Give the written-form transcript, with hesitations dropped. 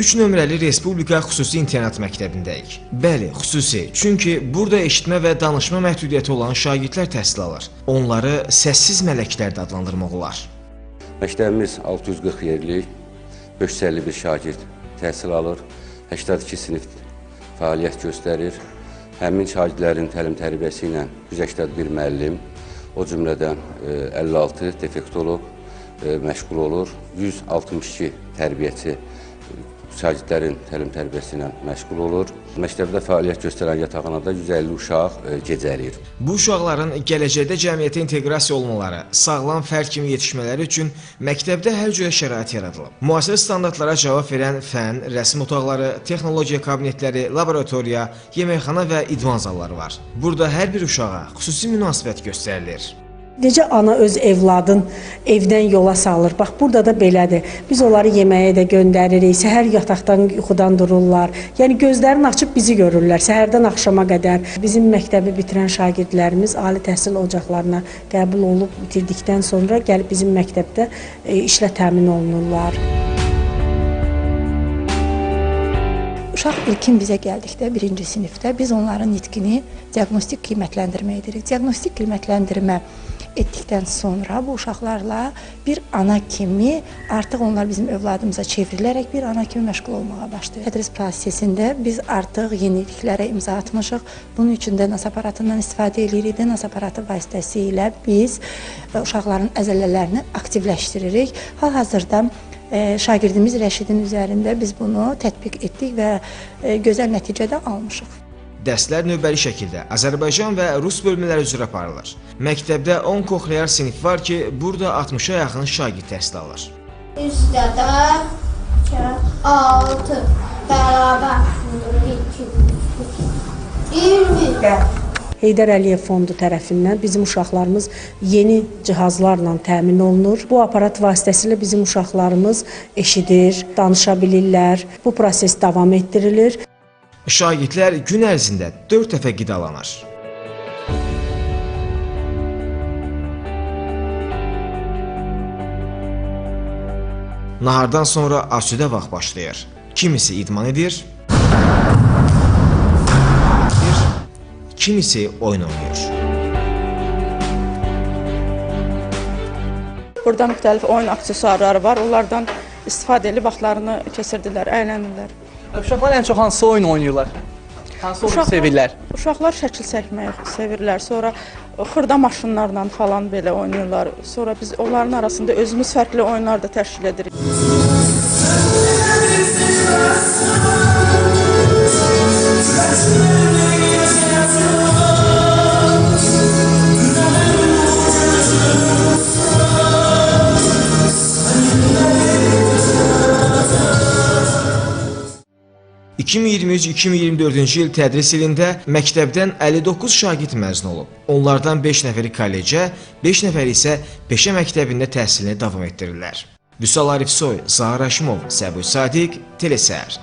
3 nömrəli Respublika Xüsusi İnternat məktəbindəyik. Bəli, xüsusi, çünki burada eşitmə və danışma məhdudiyyəti olan şagirdlər təhsil alır. Onları səssiz mələklər də adlandırmaq olar. Məktəbimiz 640 yerlik, 551 şagird təhsil alır, 82 sinif fəaliyyət göstərir. Həmin şagirdlərin təlim-tərbiyəsi ilə 181 müəllim, o cümlədən 56 defektoloq məşğul olur, 162 tərbiyəçi şagirdlərin təlim-tərbiyəsi ilə məşğul olur. Məktəbdə fəaliyyət göstərən yataqxanada 150 uşaq gecələyir. Bu uşaqların gələcəkdə cəmiyyətə inteqrasiya olmaları, sağlam fərd kimi yetişmələri üçün məktəbdə hər cürə şərait yaradılıb. Müasir standartlara cavab verən fənn, rəsm otaqları, texnologiya kabinetləri, laboratoriya, yeməkxana və idman zalları var. Burada hər bir uşağa xüsusi münasibət göstərilir. Necə ana öz evladın evdən yola salır. Bax, burada da belədir. Biz onları yeməyə də göndəririk. Səhər yataqdan, yuxudan dururlar. Yəni, gözlərini açıb bizi görürlər. Səhərdən axşama qədər. Bizim məktəbi bitirən şagirdlərimiz ali təhsil ocaqlarına qəbul olub bitirdikdən sonra gəlib bizim məktəbdə işlə təmin olunurlar. Uşaq ilkin bizə gəldikdə, birinci sinifdə biz onların nitqini diaqnostik qiymətləndirmə edirik. Diaqnostik qiymətləndirmə etdikdən sonra bu uşaqlarla bir ana kimi artıq onlar bizim övladımıza çevrilərək bir ana kimi məşğul olmağa başlayır. Tədris prosesində biz artıq yeniliklərə imza atmışıq. Bunun üçün də DNAS aparatından istifadə edirik. DNAS aparatı vasitəsilə biz uşaqların əzələlərini aktivləşdiririk. Hal-hazırda şagirdimiz Rəşidin üzərində biz bunu tətbiq etdik və gözəl nəticə də almışıq. Dərslər növbəli şəkildə Azərbaycan və Rus bölmələri üzrə aparılır. Məktəbdə 10 koxlear sinif var ki, burada 60-a yaxın şagird təhsil alır. Üstə də 6 bərabər 20. Heydər Əliyev Fondu tərəfindən bizim uşaqlarımız yeni cihazlarla təmin olunur. Bu aparat vasitəsilə bizim uşaqlarımız eşidir, danışa bilirlər. Bu proses davam etdirilir. Şagirdlər gün ərzində 4 dəfə qidalanır. Nahardan sonra asudə vaxt başlayır. Kimisi idman edir, kimisi oyun oynayır. Burada müxtəlif oyun aksesuarları var. Onlardan istifadə edib vaxtlarını keçirdilər, əylənirlər. Uşaqlar ən çox hansı oyun oynayırlar? Hansı oyunu sevirlər? Uşaqlar şəkil çəkməyi sevirlər. Sonra xırda maşınlarla falan belə oynayırlar. Sonra biz onların arasında özümüz fərqli oyunlar da təşkil edirik. ...2023-2024-cü il tədris ilində məktəbdən 59 şagird məzun olub. Onlardan 5 nəfəri kollecə, 5 nəfəri isə peşə məktəbində təhsilini davam etdirirlər. Vüsal Arifsoy, Zahir Həşimov, Səbuy Sadiq, Telesər.